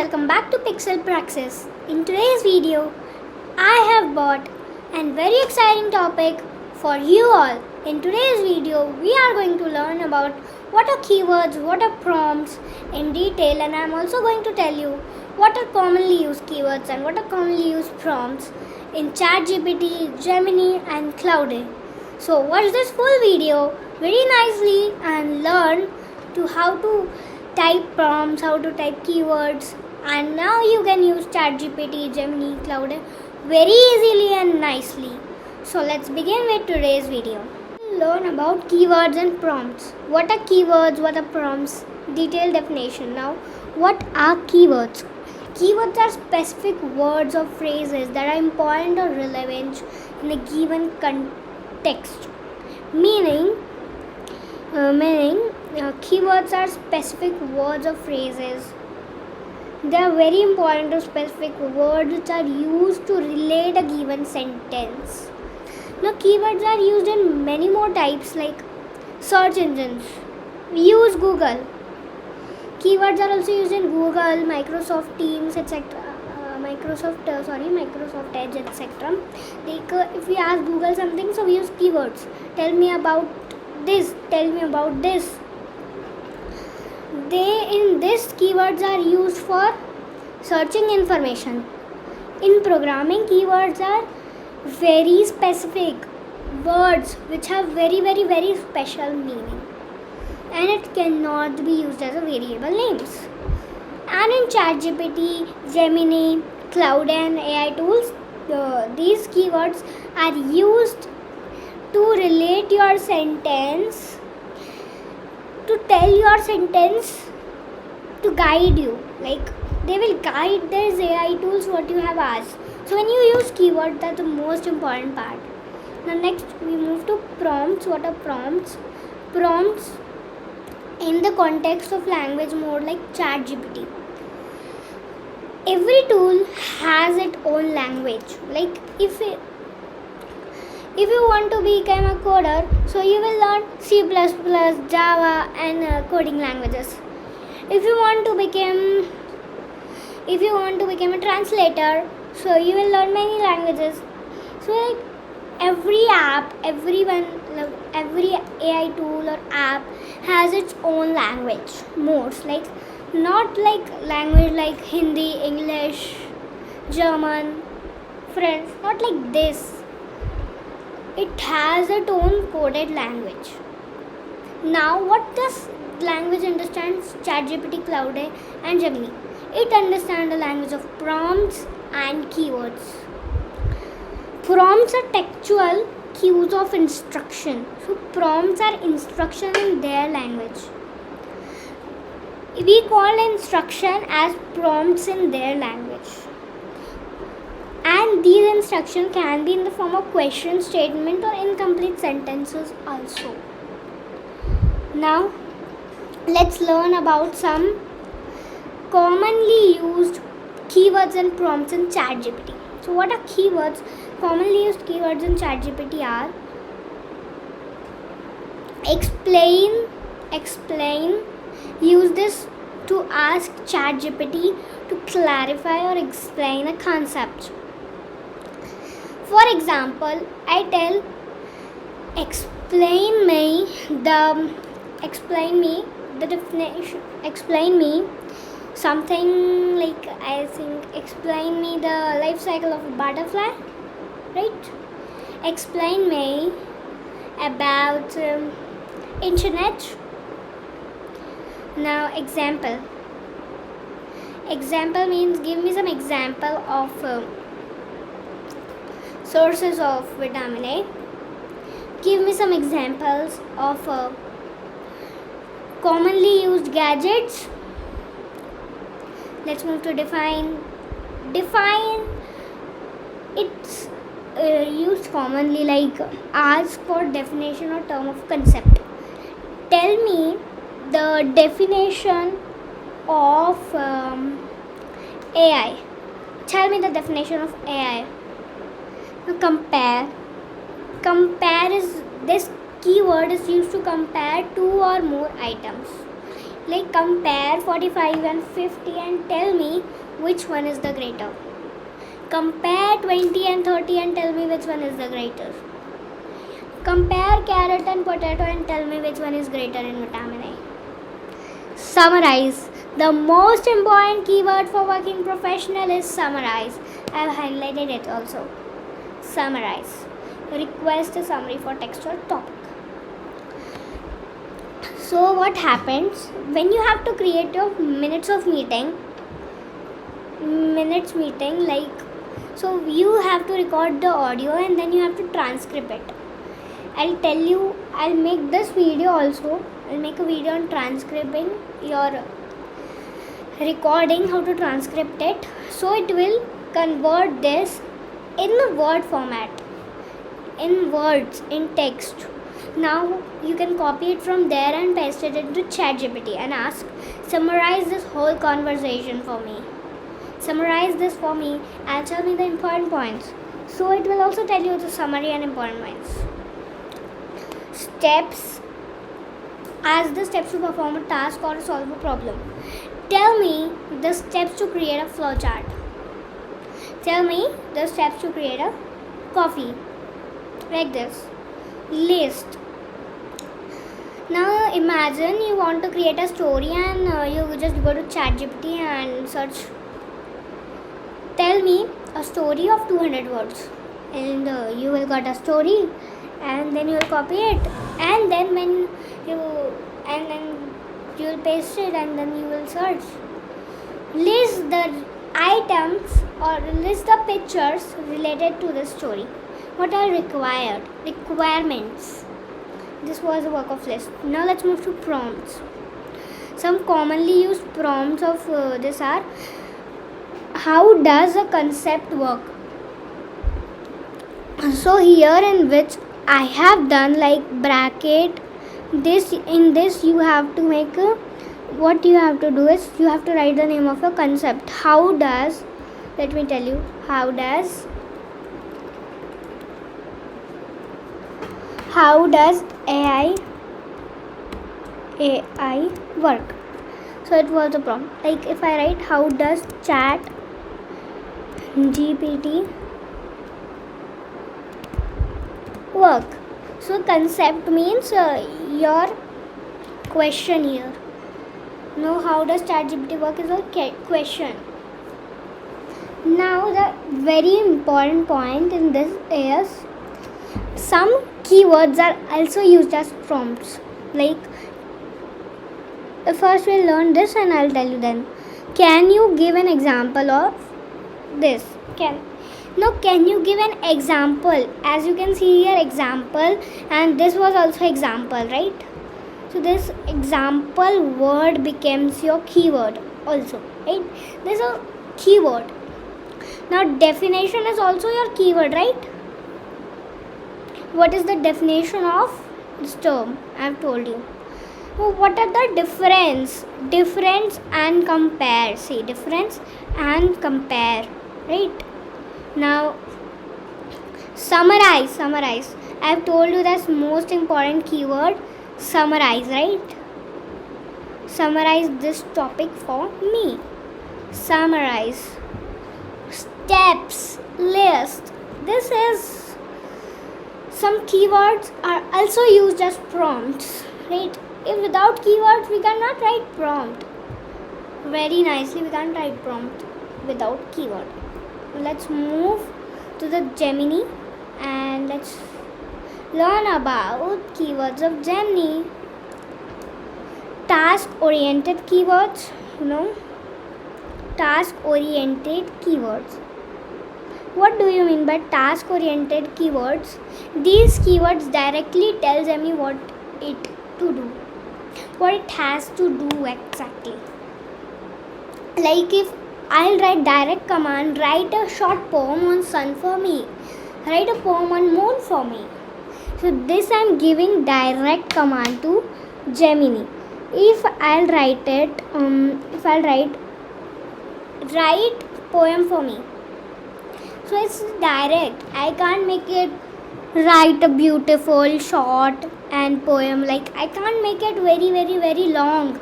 welcome back to Pixel Praxis. In today's video, I have brought a very exciting topic for you all. In today's video, we are going to learn about what are keywords, what are prompts in detail, and I am also going to tell you what are commonly used keywords and what are commonly used prompts in ChatGPT, Gemini and Claude. So watch this full video very nicely and learn to how to type prompts, how to type keywords, and now you can use ChatGPT, Gemini, Claude very easily and nicely. So let's begin with today's video. Learn about keywords and prompts. What are keywords? What are prompts? Detailed definition. Now, what are keywords? Keywords are specific words or phrases that are important or relevant in a given context. Meaning, keywords are specific words or phrases. They are very important or specific words which are used to relate a given sentence. Now, keywords are used in many more types like search engines. We use Google. Keywords are also used in Google, Microsoft Teams, etc. Microsoft Edge, etc. Like if we ask Google something, so we use keywords. Tell me about this. Tell me about this. In this, keywords are used for searching information. In programming, keywords are very specific words which have very special meaning, and it cannot be used as a variable names. And in ChatGPT, Gemini, Claude and AI tools, these keywords are used to relate your sentence, to tell your sentence, to guide you. Like they will guide these AI tools what you have asked. So when you use keyword, that's the most important part. Now next we move to prompts. What are prompts? Prompts in the context of language mode like ChatGPT. Every tool has its own language. Like if you want to become a coder, so you will learn C++, Java and coding languages. If you want to become a translator, so you will learn many languages. So like every AI tool or app has its own language modes. Like not like language like Hindi, English, German, French. Not like this. It has its own coded language. Now, what does language understands ChatGPT, Claude and Gemini? It understands the language of prompts and keywords. Prompts are textual cues of instruction. So, prompts are instruction in their language. We call instruction as prompts in their language. And these instructions can be in the form of question, statement or incomplete sentences also. Now, let's learn about some commonly used keywords and prompts in ChatGPT. So what are keywords? Commonly used keywords in ChatGPT are explain. Use this to ask ChatGPT to clarify or explain a concept. For example, I tell explain me the definition. Explain me something like I think explain me the life cycle of a butterfly, right? Explain me about internet. Now example means give me some example of sources of vitamin A. Give me some examples of commonly used gadgets. Let's move to define. It's used commonly like ask for definition or term of concept. Tell me the definition of AI. Tell me the definition of AI. Now compare is this keyword is used to compare two or more items. Like compare 45 and 50 and tell me which one is the greater. Compare 20 and 30 and tell me which one is the greater. Compare carrot and potato and tell me which one is greater in vitamin A. Summarize. The most important keyword for working professional is summarize. I have highlighted it also. Summarize. Request a summary for text or topic. So what happens when you have to create your minutes meeting, like, so you have to record the audio and then you have to transcribe it. I'll tell you, I'll make this video also. I'll make a video on transcribing your recording, how to transcript it. So it will convert this in the word format, in words, in text. Now you can copy it from there and paste it into ChatGPT and ask, summarize this whole conversation for me. Summarize this for me and tell me the important points. So it will also tell you the summary and important points. Steps. Ask the steps to perform a task or solve a problem. Tell me the steps to create a flowchart. Tell me the steps to create a coffee. Like this. List. Now imagine you want to create a story and you just go to ChatGPT and search. Tell me a story of 200 words. And you will get a story. And then you will copy it, and then you will paste it, and then you will search. List the items or list the pictures related to the story. What are requirements? This was a work of list. Now let's move to prompts. Some commonly used prompts of this are: how does a concept work? So here in which I have done like bracket this. In this you have to make what you have to do is you have to write the name of a concept. How does, let me tell you, how does AI work? So it was a prompt. Like if I write how does ChatGPT work? So concept means your question here. Now how does ChatGPT work is a question. Now the very important point in this is some keywords are also used as prompts. Like first we'll learn this and I'll tell you then. Can you give an example of this? Can you give an example? As you can see here, example, and this was also example, right? So this example word becomes your keyword also, right? This is a keyword. Now definition is also your keyword, right? What is the definition of this term? I have told you. What are the difference and compare? See, difference and compare, right? Now summarize. I have told you that's most important keyword, summarize, right? Summarize this topic for me. Summarize. Steps, list. This is, some keywords are also used as prompts, right? If without keywords we cannot write prompt. Very nicely we can't write prompt without keyword. Let's move to the Gemini and let's learn about keywords of Gemini. Task oriented keywords, task oriented keywords. What do you mean by task oriented keywords? These keywords directly tell Gemini what it to do, what it has to do exactly. Like if I'll write direct command, write a short poem on sun for me, write a poem on moon for me. So this I'm giving direct command to Gemini. If I'll write it, write poem for me. So it's direct. I can't make it write a beautiful short and poem. Like I can't make it very, very, very long.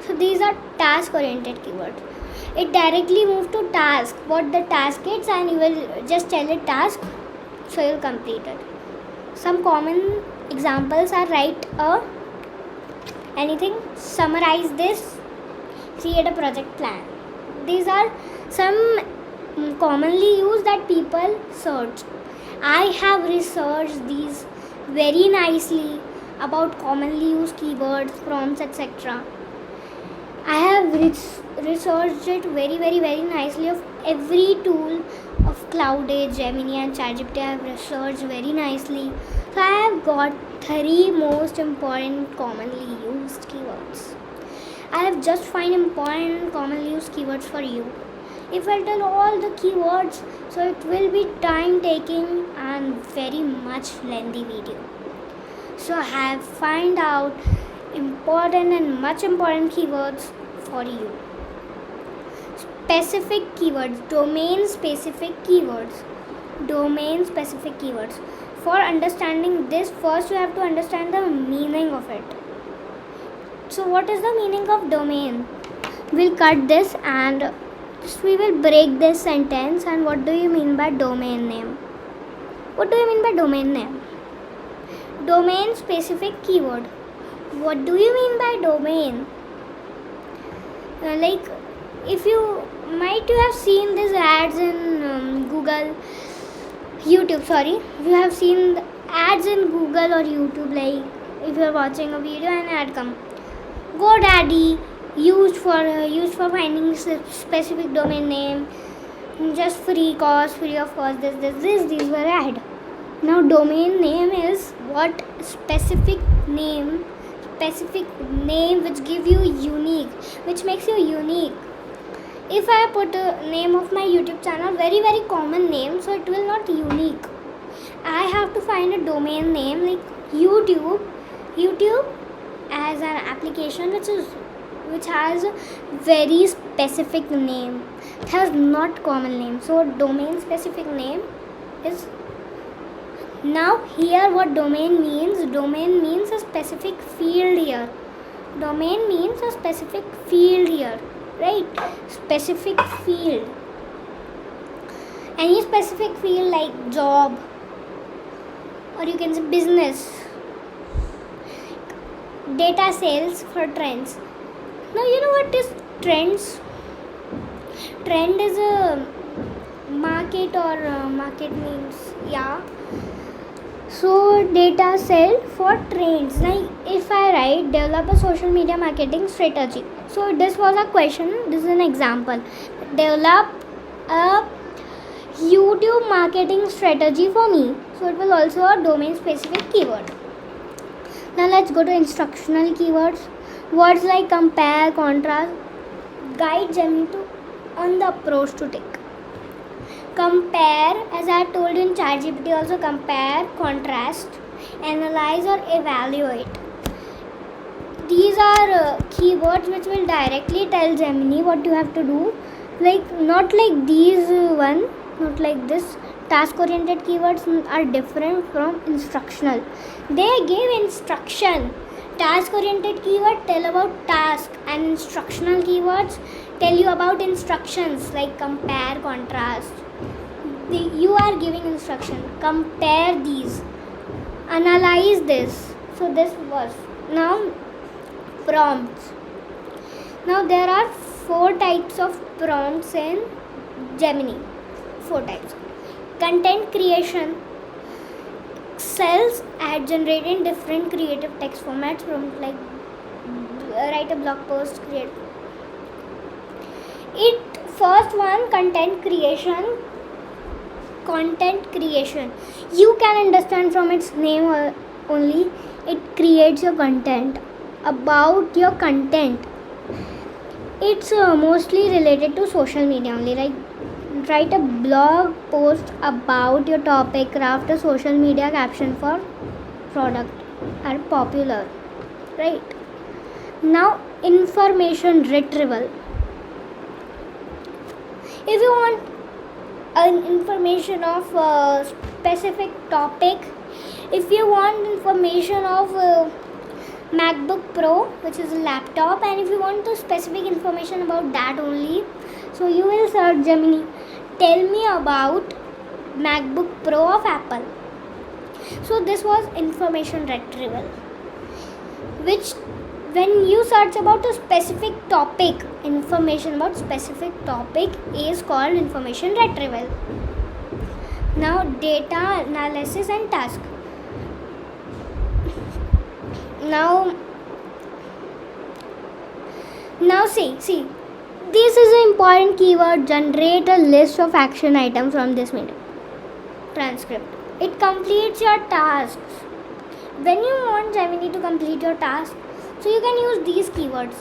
So these are task oriented keywords. It directly moves to task, what the task is, and you will just tell it task, so you'll complete it. Some common examples are write anything, summarize this, create a project plan. These are some commonly used that people search. I have researched these very nicely about commonly used keywords, prompts, etc. I have researched it very nicely of every tool of Claude, Gemini and ChatGPT. I have researched very nicely. So I have got 3 most important commonly used keywords. I have just find important commonly used keywords for you. If I tell all the keywords, so it will be time taking and very much lengthy video. So I have find out important and much important keywords for you. Specific keywords, domain specific keywords. Domain specific keywords. For understanding this, first you have to understand the meaning of it. So what is the meaning of domain? We'll cut this and we will break this sentence. And what do you mean by domain name? What do you mean by domain name? Domain specific keyword. What do you mean by domain? Like if you have seen these ads in you have seen the ads in Google or YouTube, like if you are watching a video and ad come, GoDaddy used for finding specific domain name, just free of cost, these were ad. Now domain name is what specific name which give you unique, which makes you unique. If I put a name of my YouTube channel, very common name, so it will not unique. I have to find a domain name like YouTube as an application which has a very specific name. It has not common name. So domain specific name is. Now here what domain means? Domain means a specific field here. Domain means a specific field here. Right? Specific field. Any specific field like job, or you can say business, data sales for trends. Now you know what is trends? Trend is a market, or market means So data sale for trends. Like if I write develop a social media marketing strategy. So this was a question. This is an example. Develop a YouTube marketing strategy for me. So it was also a domain specific keyword. Now let's go to instructional keywords. Words like compare, contrast, guide Gemini on the approach to take. Compare, as I told in ChatGPT, also compare, contrast, analyze or evaluate. These are keywords which will directly tell Gemini what you have to do. Like not like these one, not like this. Task oriented keywords are different from instructional. They give instruction. Task oriented keyword tell about task, and instructional keywords tell you about instructions like compare, contrast. You are giving instruction. Compare these. Analyze this. So this was. Now prompts. Now there are 4 types of prompts in Gemini. 4 types. Content creation. Cells ad generated different creative text formats from like write a blog post, create. First one, content creation. You can understand from its name only. It creates your content. About your content, it's mostly related to social media only. Like write a blog post about your topic, craft a social media caption for product are popular, right? Now information retrieval. If you want an information of a specific topic, if you want information of MacBook Pro, which is a laptop, and if you want the specific information about that only, so you will search Gemini. Tell me about MacBook Pro of Apple. So this was information retrieval, which when you search about a specific topic, information about specific topic is called information retrieval. Now data analysis and task. Now see, this is an important keyword. Generate a list of action items from this meeting transcript. It completes your tasks. When you want Gemini to complete your task, so you can use these keywords.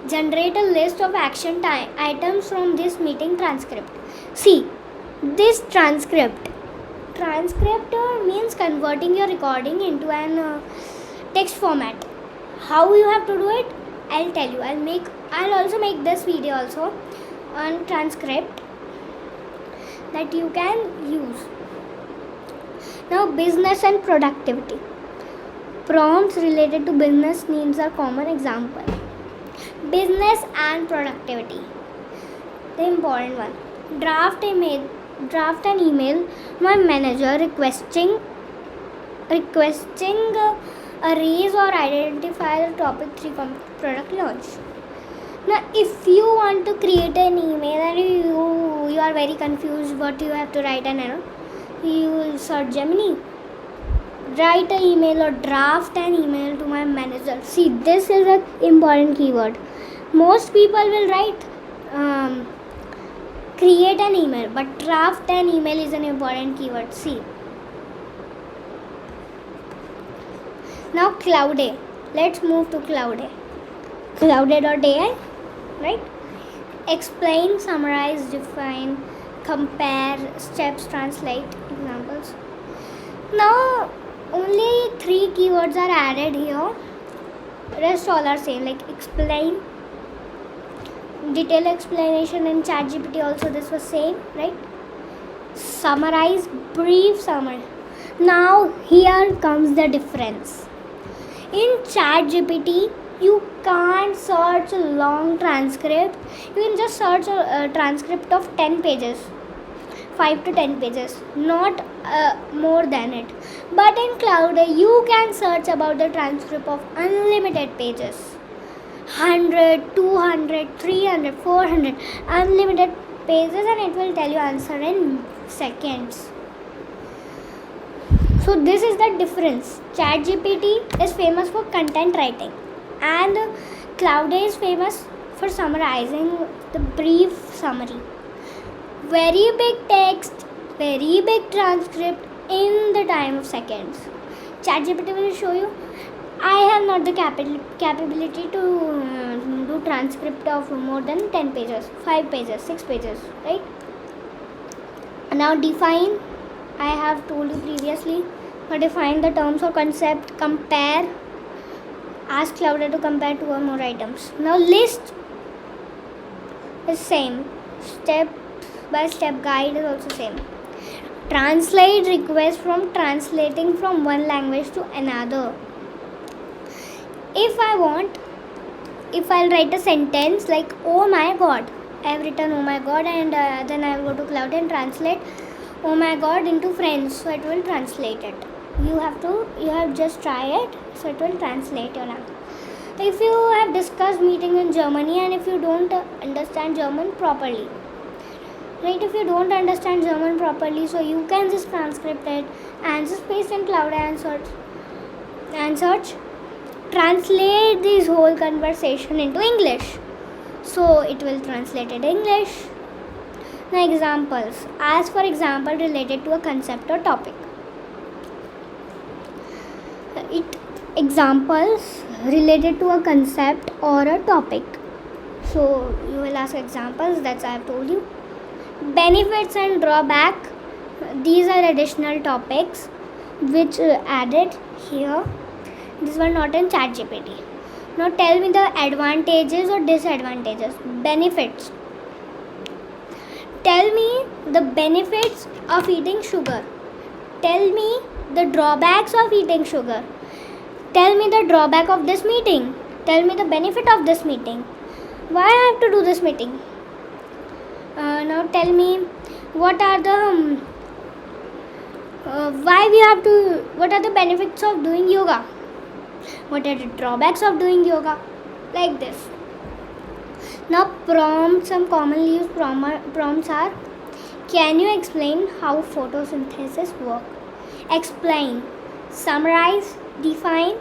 Generate a list of action items from this meeting transcript. See, this transcript means converting your recording into an text format. How you have to do it, I'll tell you. I'll also make this video also on transcript that you can use. Now business and productivity. Prompts related to business needs are common example. Business and productivity. The important one. Draft an email to my manager requesting a raise or identify the topic 3 product launch. Now if you want to create an email and you are very confused what you have to write, and you will search Gemini. Write an email or draft an email to my manager. See, this is an important keyword. Most people will write create an email, but draft an email is an important keyword. See. Now Claude. Let's move to Claude. Claude.ai, right? Explain, summarize, define, compare, steps, translate, examples. Now only 3 keywords are added here. Rest all are same, like explain, detailed explanation in ChatGPT also this was same, right? Summarize, brief summary. Now here comes the difference. In ChatGPT you can't search a long transcript. You can just search a transcript of 10 pages, 5 to 10 pages, not more than it. But in Claude you can search about the transcript of unlimited pages, 100, 200, 300, 400 unlimited pages, and it will tell you answer in seconds. So this is the difference. ChatGPT is famous for content writing and Claude is famous for summarizing the brief summary. Very big text, very big transcript in the time of seconds. ChatGPT will show you. I have not the capability to do transcript of more than 10 pages, 5 pages, 6 pages, right? Now define. I have told you previously. Define the terms or concept. Compare. Ask Claude to compare 2 or more items. Now list is same. Step by step guide is also same. Translate, request from translating from one language to another. If I'll write a sentence like oh my god, I have written oh my god, and then I will go to Claude and translate oh my god into French, so it will translate it. You have just try it, so it will translate your language. If you have discussed meeting in Germany and if you don't understand German properly, right? If you don't understand German properly, so you can just transcript it and just paste in Claude and search. Translate this whole conversation into English, so it will translate it English. Now examples. Ask for example related to a concept or topic. Examples related to a concept or a topic. So you will ask examples, that's I have told you. Benefits and drawback. These are additional topics which added here. These were not in ChatGPT. Now tell me the advantages or disadvantages. Benefits. Tell me the benefits of eating sugar. Tell me the drawbacks of eating sugar. Tell me the drawback of this meeting. Tell me the benefit of this meeting. Why I have to do this meeting? Now tell me what are the what are the benefits of doing yoga? What are the drawbacks of doing yoga? Like this. Now some commonly used prompts are: can you explain how photosynthesis works? Explain, summarize, define.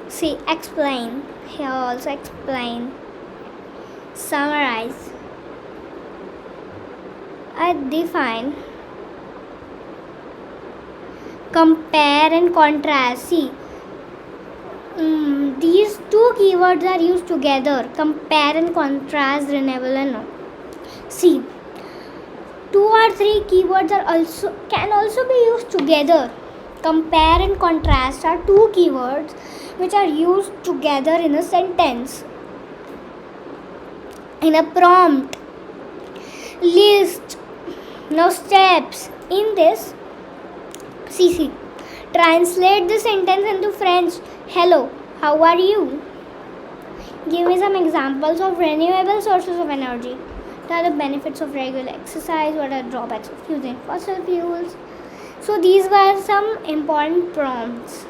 See, explain. Here also explain, summarize, define, compare and contrast. See, these two keywords are used together. Compare and contrast, renewable and no. See, 2 or 3 keywords can also be used together. Compare and contrast are 2 keywords which are used together in a sentence. In a prompt, list. Now steps. In this, see, translate the sentence into French. Hello, how are you? Give me some examples of renewable sources of energy. What are the benefits of regular exercise? What are the drawbacks of using fossil fuels? So these were some important prompts.